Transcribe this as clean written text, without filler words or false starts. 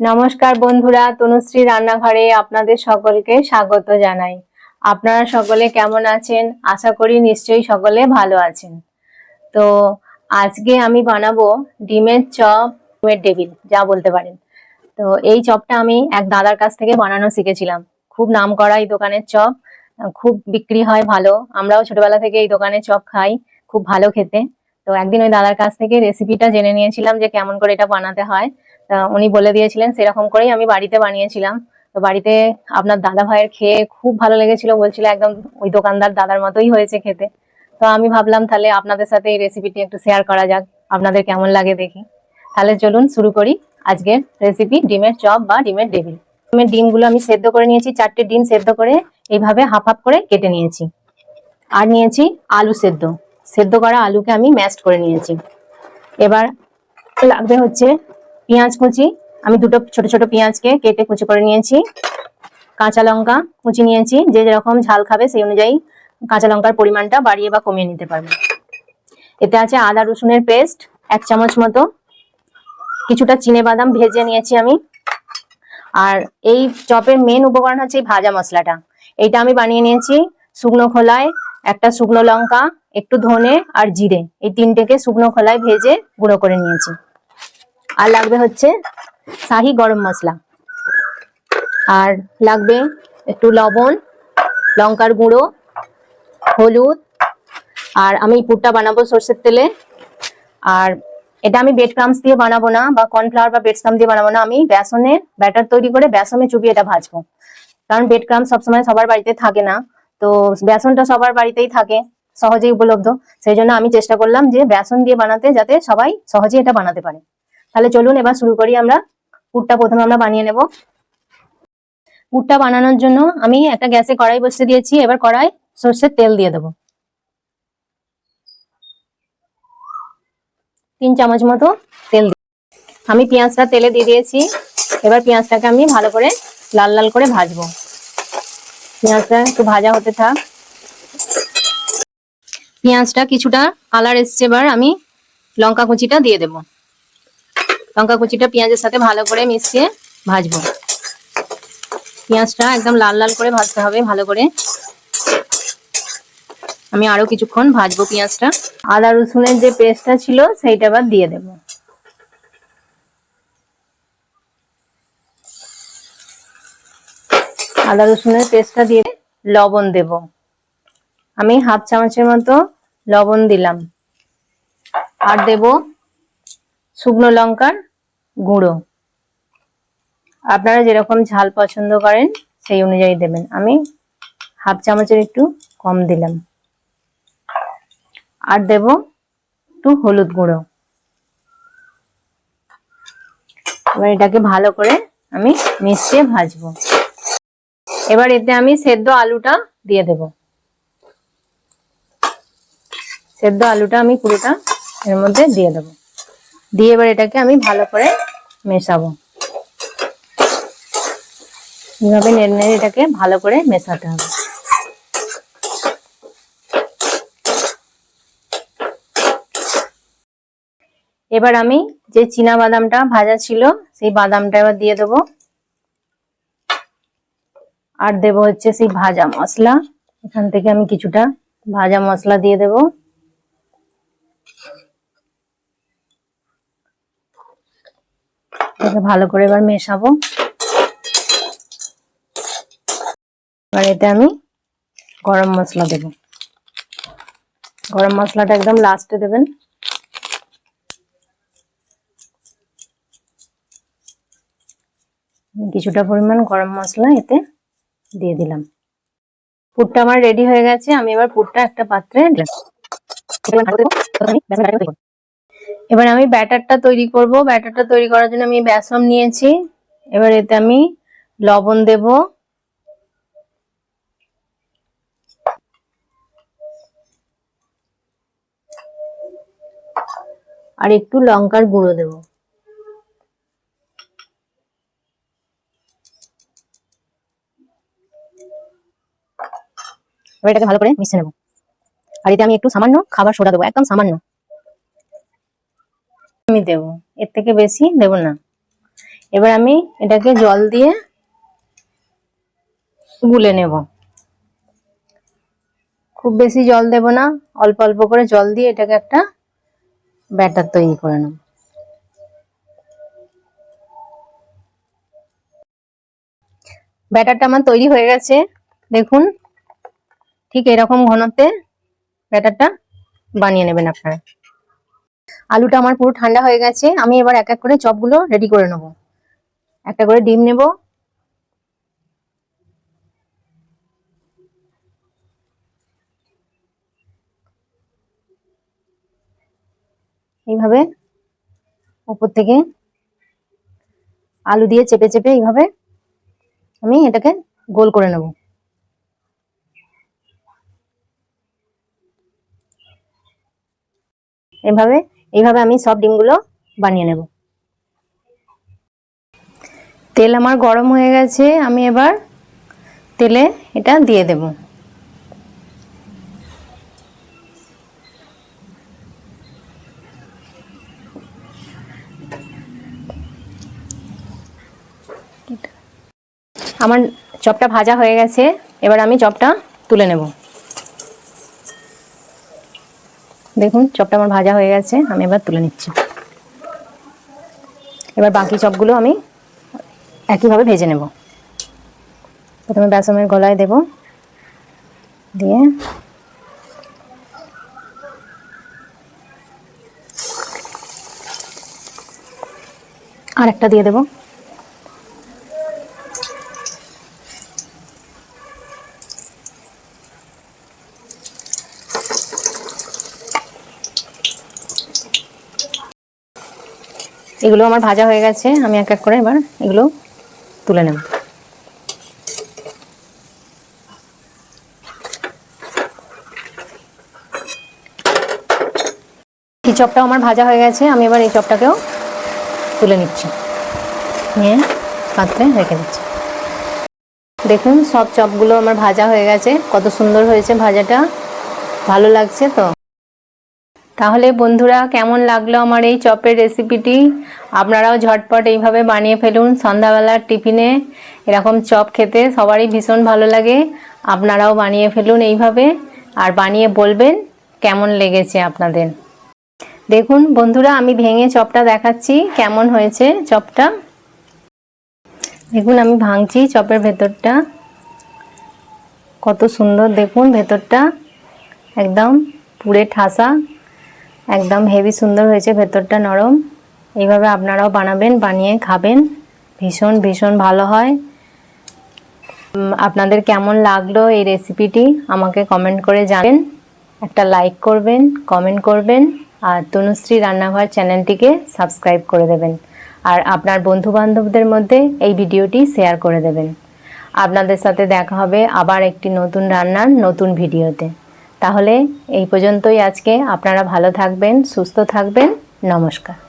নমস্কার বন্ধুরা, তনুশ্রী রান্নাঘরে আপনাদের সকলকে স্বাগত জানাই। আপনারা সকলে কেমন আছেন? আশা করি নিশ্চয়ই সকলে ভালো আছেন। তো আজকে আমি বানাবো ডিমের চপ, ডিমের টেবিল যা বলতে পারেন। তো এই চপটা আমি এক দাদার কাছ থেকে বানানো শিখেছিলাম। খুব নামকরা এই দোকানের চপ, খুব বিক্রি হয় ভালো। আমরাও ছোটবেলা থেকে এই দোকানের চপ খাই, খুব ভালো খেতে। তো একদিন ওই দাদার কাছ থেকে রেসিপিটা জেনে নিয়েছিলাম যে কেমন করে এটা বানাতে হয়। উনি বলে দিয়েছিলেন, সেরকম করেই আমি বাড়িতে বানিয়েছিলাম। তো বাড়িতে আপনার দাদা ভাইয়ের খেয়ে খুব ভালো লেগেছিল, বলছিল একদম ওই দোকানদার দাদার মতোই হয়েছে খেতে। তো আমি ভাবলাম তাহলে আপনাদের সাথে এই রেসিপিটি একটু শেয়ার করা যাক, আপনাদের কেমন লাগে দেখি। তাহলে চলুন শুরু করি আজকের রেসিপি, ডিমের চপ বা ডিমের টেবিল। ডিমের ডিমগুলো আমি সেদ্ধ করে নিয়েছি, 4টে ডিম সেদ্ধ করে এইভাবে হাফ হাফ করে কেটে নিয়েছি। আর নিয়েছি আলু সেদ্ধ, সেদ্ধ করা আলুকে আমি ম্যাশড করে নিয়েছি। এবার লাগবে হচ্ছে পেঁয়াজ কুচি, আমি দুটো ছোট ছোট পেঁয়াজকে কেটে কুচি করে নিয়েছি। কাঁচা লঙ্কা কুচি নিয়েছি, যে যেরকম ঝাল খাবে সেই অনুযায়ী কাঁচা লঙ্কার পরিমাণটা বাড়িয়ে বা কমিয়ে নিতে পারবে। এতে আছে আদা রসুনের পেস্ট 1 চামচ মতো, কিছুটা চিনেবাদাম ভেজে নিয়েছি আমি। আর এই চপের মেন উপকরণ হচ্ছে এই ভাজা মশলাটা। এইটা আমি বানিয়ে নিয়েছি শুকনো খোলায়, একটা শুকনো লঙ্কা, একটু ধনে আর জিরে, এই তিনটেকে শুকনো খোলায় ভেজে গুঁড়ো করে নিয়েছি। আর লাগবে হচ্ছে শাহি গরম মশলা, আর লাগবে একটু লবণ, লঙ্কার গুঁড়ো, হলুদ। আর আমি পুরটা বানাবো সর্ষের তেলে। আর এটা আমি ব্রেড ক্রামস দিয়ে বানাবো না, বা কর্নফ্লাওয়ার বা ব্রেড ক্রামস দিয়ে বানাবো না, আমি বেসনের ব্যাটার তৈরি করে বেসনে চুবিয়ে এটা ভাজবো। কারণ ব্রেড ক্রামস সবসময় সবার বাড়িতে থাকে না, তো বেসনটা সবার বাড়িতেই থাকে, সহজেই উপলব্ধ। সেই জন্য আমি চেষ্টা করলাম যে বেসন দিয়ে বানাতে, যাতে সবাই সহজেই এটা বানাতে পারে। তাহলে চলুন এবার শুরু করি আমরা। পুরটা প্রথমে আমরা বানিয়ে নেব। পুরটা বানানোর জন্য আমি একটা গ্যাসে কড়াই বসিয়ে দিয়েছি। এবার কড়াই সর্ষের তেল দিয়ে দেবো, 3 চামচ মতো তেল। আমি পেঁয়াজটা তেলে দিয়ে দিয়েছি। এবার পেঁয়াজটাকে আমি ভালো করে লাল লাল করে ভাজবো। পেঁয়াজটা একটু ভাজা হতে থাক। পেঁয়াজটা কিছুটা কালার এসছে, এবার আমি লঙ্কা কুচিটা দিয়ে দেব। লঙ্কা কুচিটা পেঁয়াজের সাথে ভালো করে মিশিয়ে ভাজবো। পেঁয়াজটা একদম লাল লাল করে ভাজতে হবে ভালো করে। আমি আরো কিছুক্ষণ ভাজবো পেঁয়াজটা। আদা রসুনের যে পেস্টটা ছিল সেইটা আবার দিয়ে দেব। আদা রসুনের পেস্টটা দিয়ে লবণ দেব। আমি হাফ চামচের মতো লবণ দিলাম। আর দেব শুকনো লঙ্কার গুঁড়ো, আপনারা যেরকম ঝাল পছন্দ করেন সেই অনুযায়ী দেবেন। আমি হাফ চামচের একটু কম দিলাম। আর দেব একটু হলুদ গুঁড়ো। এবার এটাকে ভালো করে আমি মিশিয়ে ভাজবো। এবার এতে আমি সেদ্ধ আলুটা দিয়ে দেব। সেদ্ধ আলুটা আমি পুরোটা এর মধ্যে দিয়ে দেব। দিয়ে এবার এটাকে আমি ভালো করে মেশাবো। এইভাবে নেড়ে নেড়ে এটাকে ভালো করে মেশাতে হবে। এবার আমি যে চীনা বাদামটা ভাজা ছিল সেই বাদামটা এবার দিয়ে দেবো। আর দেব হচ্ছে সেই ভাজা মশলা। এখান থেকে আমি কিছুটা ভাজা মশলা দিয়ে দেব। এটাকে ভালো করে এবার মেশাবো। এবার এতে আমি গরম মশলা দেব। গরম মশলাটা একদম লাস্টে দেবেন। কিছুটা পরিমাণ গরম মশলা এতে দিয়ে দিলাম। পুরটা আমার রেডি হয়ে গেছে। আমি এবার পুরটা একটা পাত্রে এবার আমি ব্যাটারটা তৈরি করব। ব্যাটারটা তৈরি করার জন্য আমি বেসন নিয়েছি। এবার এতে আমি লবণ দেব, আর একটু লঙ্কার গুঁড়ো দেব। এবার এটাকে ভালো করে মিশিয়ে নেব। আর এতে আমি একটু সামান্য খাবার সোডা দেবো, একদম সামান্য আমি দেব, এর থেকে বেশি দেব না। এবার আমি এটাকে জল দিয়ে গুলে নেব। খুব বেশি জল দেব না, অল্প অল্প করে জল দিয়ে এটাকে একটা ব্যাটার তৈরি করে নেব। ব্যাটারটা আমার তৈরি হয়ে গেছে, দেখুন ঠিক এরকম ঘনত্বে ব্যাটারটা বানিয়ে নেবেন আপনারা। আলুটা আমার পুরো ঠান্ডা হয়ে গেছে, আমি এবার এক এক করে চপগুলো রেডি করে নেব। একটা করে ডিম নেব, এইভাবে উপর থেকে আলু দিয়ে চেপে চেপে এইভাবে আমি এটাকে গোল করে নেব। এইভাবে এইভাবে আমি সব ডিমগুলো বানিয়ে নেব। তেল আমার গরম হয়ে গেছে, আমি এবার তেলে এটা দিয়ে দেব। আমার চপটা ভাজা হয়ে গেছে, এবার আমি চপটা তুলে নেব। দেখুন চপটা আমার ভাজা হয়ে গেছে, আমি এবার তুলে নিচ্ছি। এবার বাকি চপগুলো আমি একইভাবে ভেজে নেব। প্রথমে বেসনের গলায় দেব, দিয়ে আর একটা দিয়ে দেব। এগুলো আমার ভাজা হয়ে গেছে, আমি এক এক করে এবার এগুলো তুলে নেব। এই চপটাও আমার ভাজা হয়ে গেছে, আমি এবার এই চপটাকেও তুলে নিচ্ছি, নিয়ে পাত্রে রেখে দিচ্ছি। দেখুন সব চপগুলো আমার ভাজা হয়ে গেছে, কত সুন্দর হয়েছে ভাজাটা, ভালো লাগছে তো। তাহলে বন্ধুরা কেমন লাগলো আমার এই চপের রেসিপিটি? আপনারাও ঝটপট এইভাবে বানিয়ে ফেলুন সন্ধ্যাবেলার টিফিনে। এরকম চপ খেতে সবারই ভীষণ ভালো লাগে, আপনারাও বানিয়ে ফেলুন এইভাবে, আর বানিয়ে বলবেন কেমন লেগেছে আপনাদের। দেখুন বন্ধুরা আমি ভেঙে চপটা দেখাচ্ছি কেমন হয়েছে চপটা। দেখুন আমি ভাঙছি চপের ভেতরটা, কত সুন্দর দেখুন ভেতরটা, একদম পুরে ঠাসা, একদম হেভি সুন্দর হয়েছে ভেতরটা, নরম। এইভাবে আপনারাও বানাবেন, বানিয়ে খাবেন, ভীষণ ভীষণ ভালো হয়। আপনাদের কেমন লাগলো এই রেসিপিটি আমাকে কমেন্ট করে জানাবেন, একটা লাইক করবেন, কমেন্ট করবেন, আর তনুশ্রী রান্নাঘর চ্যানেলটিকে সাবস্ক্রাইব করে দেবেন, আর আপনার বন্ধু বান্ধবদের মধ্যে এই ভিডিওটি শেয়ার করে দেবেন। আপনাদের সাথে দেখা হবে আবার একটি নতুন রান্নার নতুন ভিডিওতে। তাহলে এই পর্যন্তই আজকে, আপনারা ভালো থাকবেন, সুস্থ থাকবেন, নমস্কার।